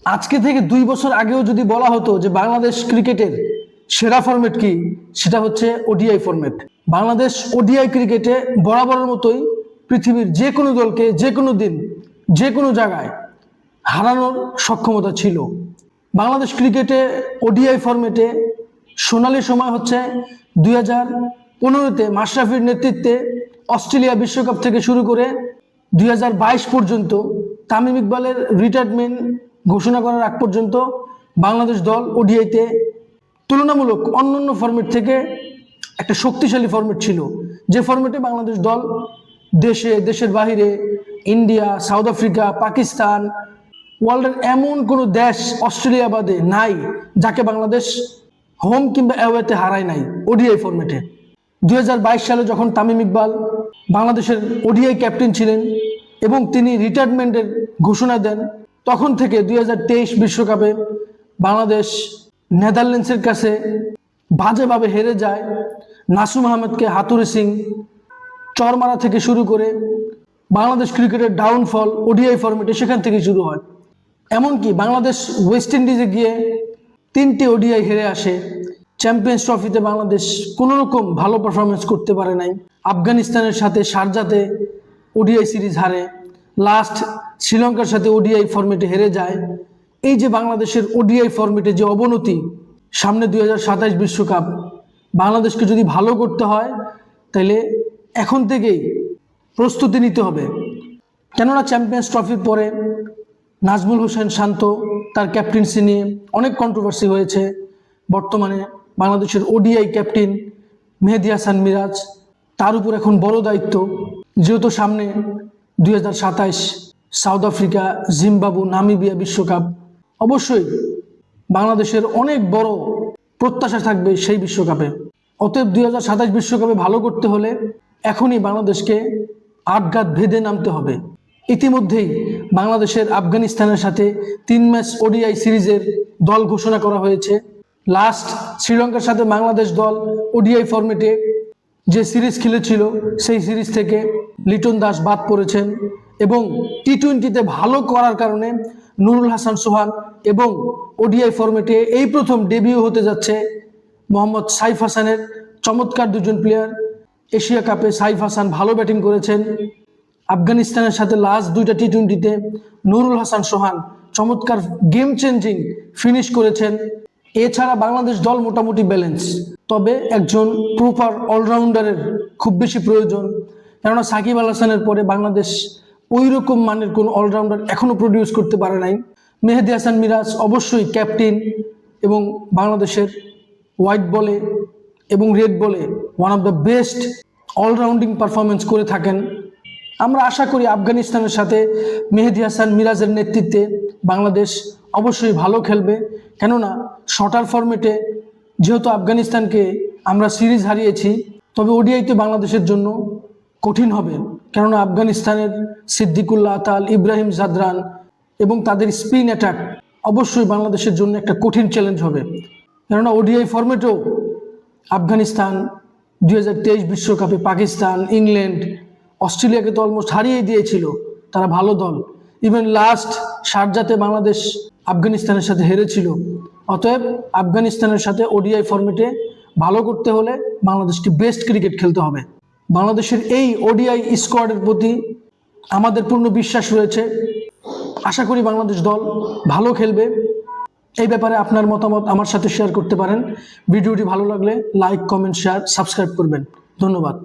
আজকে থেকে 2 বছর আগেও যদি বলা হতো যে বাংলাদেশ ক্রিকেটের সেরা ফরম্যাট কি, সেটা হচ্ছে ওডিআই ফরম্যাট। বাংলাদেশ ওডিআই ক্রিকেটে বরাবরের মতোই পৃথিবীর যে কোনো দলকে যে কোনো দিন যে কোনো জায়গায় হারানোর সক্ষমতা ছিল। বাংলাদেশ ক্রিকেটে ওডিআই ফরম্যাটে সোনালি সময় হচ্ছে 2015-তে মাশরাফির নেতৃত্বে অস্ট্রেলিয়া বিশ্বকাপ থেকে শুরু করে 2022 পর্যন্ত, তামিম ইকবালের রিটায়ারমেন্ট ঘোষণা করার আগ পর্যন্ত বাংলাদেশ দল ওডিআইতে তুলনামূলক অন্যান্য ফরম্যাট থেকে একটা শক্তিশালী ফরম্যাট ছিল, যে ফরম্যাটে বাংলাদেশ দল দেশের বাহিরে ইন্ডিয়া, সাউথ আফ্রিকা, পাকিস্তান, ওয়ার্ল্ডের এমন কোনো দেশ অস্ট্রেলিয়া বাদে নাই যাকে বাংলাদেশ হোম কিংবা অ্যাওয়েতে হারায় নাই ওডিআই ফরম্যাটে। 2022 সালে যখন তামিম ইকবাল বাংলাদেশের ওডিআই ক্যাপ্টেন ছিলেন এবং তিনি রিটায়ারমেন্টের ঘোষণা দেন, তখন থেকে 2023 বিশ্বকাপে বাংলাদেশ নেদারল্যান্ডসের কাছে বাজেভাবে হেরে যায়। নাসুম আহমেদকে হাতুড়ি সিং চর মারা থেকে শুরু করে বাংলাদেশ ক্রিকেটের ডাউনফল ওডিআই ফরম্যাটে সেখান থেকে শুরু হয়। এমনকি বাংলাদেশ ওয়েস্ট ইন্ডিজে গিয়ে 3টে ওডিআই হেরে আসে। চ্যাম্পিয়ন্স ট্রফিতে বাংলাদেশ কোনো রকম ভালো পারফরমেন্স করতে পারে নাই। আফগানিস্তানের সাথে শারজাতে ওডিআই সিরিজ হারে, লাস্ট শ্রীলঙ্কার সাথে ওডিআই ফরম্যাটে হেরে যায়। এই যে বাংলাদেশের ওডিআই ফরম্যাটে যে অবনতি, সামনে 2027 বিশ্বকাপ বাংলাদেশকে যদি ভালো করতে হয় তাহলে এখন থেকেই প্রস্তুতি নিতে হবে। কেননা চ্যাম্পিয়ন্স ট্রফির পরে নাজমুল হোসেন শান্ত তার ক্যাপ্টেন্সি নিয়ে অনেক কন্ট্রোভার্সি হয়েছে। বর্তমানে বাংলাদেশের ওডিআই ক্যাপ্টেন মেহেদী হাসান মিরাজ, তার উপর এখন বড় দায়িত্ব, যেহেতু সামনে 2027 সাউথ আফ্রিকা, জিম্বাবু, নামিবিয়া বিশ্বকাপ। অবশ্যই বাংলাদেশের অনেক বড় প্রত্যাশা থাকবে সেই বিশ্বকাপে। অতএব 2027 বিশ্বকাপে ভালো করতে হলে এখনই বাংলাদেশকে আটঘাট ভেদে নামতে হবে। ইতিমধ্যেই বাংলাদেশের আফগানিস্তানের সাথে 3 ম্যাচ ওডিআই সিরিজের দল ঘোষণা করা হয়েছে। লাস্ট শ্রীলঙ্কার সাথে বাংলাদেশ দল ওডিআই ফরম্যাটে যে সিরিজ খেলেছিল সেই সিরিজ থেকে লিটন দাস বাদ পড়েছেন এবং টি-20তে ভালো করার কারণে নুরুল হাসান সোহান এবং ওডিআই ফরম্যাটে এই প্রথম ডেবিউ হতে যাচ্ছে মোহাম্মদ সাইফ হাসানের। চমৎকার দুজন প্লেয়ার। এশিয়া কাপে সাইফ হাসান ভালো ব্যাটিং করেছেন। আফগানিস্তানের সাথে লাস্ট 2টা টি-20তে নুরুল হাসান সোহান চমৎকার গেম চেঞ্জিং ফিনিশ করেছেন। এছাড়া বাংলাদেশ দল মোটামুটি ব্যালেন্স, তবে একজন প্রপার অলরাউন্ডারের খুব বেশি প্রয়োজন। কেননা সাকিব আল হাসানের পরে বাংলাদেশ ওই রকম মানের কোনো অলরাউন্ডার এখনো প্রডিউস করতে পারে নাই। মেহেদী হাসান মিরাজ অবশ্যই ক্যাপ্টেন এবং বাংলাদেশের হোয়াইট বলে এবং রেড বলে one of the best all-rounding performance করে থাকেন। আমরা আশা করি আফগানিস্তানের সাথে মেহেদী হাসান মিরাজের নেতৃত্বে বাংলাদেশ অবশ্যই ভালো খেলবে। কেননা শর্টার ফরম্যাটে যেহেতু আফগানিস্তানকে আমরা সিরিজ হারিয়েছি, তবে ওডিআইতে বাংলাদেশের জন্য কঠিন হবে। কেননা আফগানিস্তানের সিদ্দিকুল্লাহ আতাল, ইব্রাহিম জাদরান এবং তাদের স্পিন অ্যাটাক অবশ্যই বাংলাদেশের জন্য একটা কঠিন চ্যালেঞ্জ হবে। কেননা ওডিআই ফরম্যাটেও আফগানিস্তান 2023 বিশ্বকাপে পাকিস্তান, ইংল্যান্ড, অস্ট্রেলিয়াকে তো অলমোস্ট হারিয়ে দিয়েছিল, তারা ভালো দল। ইভেন লাস্ট শারজাতে বাংলাদেশ আফগানিস্তানের সাথে হেরেছিল। অতএব আফগানিস্তানের সাথে ওডিআই ফরম্যাটে ভালো করতে হলে বাংলাদেশকে বেস্ট ক্রিকেট খেলতে হবে। বাংলাদেশের এই ওডিআই স্কোয়াডের প্রতি আমাদের পূর্ণ বিশ্বাস রয়েছে। আশা করি বাংলাদেশ দল ভালো খেলবে। এই ব্যাপারে আপনার মতামত আমার সাথে শেয়ার করতে পারেন। ভিডিওটি ভালো লাগলে লাইক, কমেন্ট, শেয়ার, সাবস্ক্রাইব করবেন। ধন্যবাদ।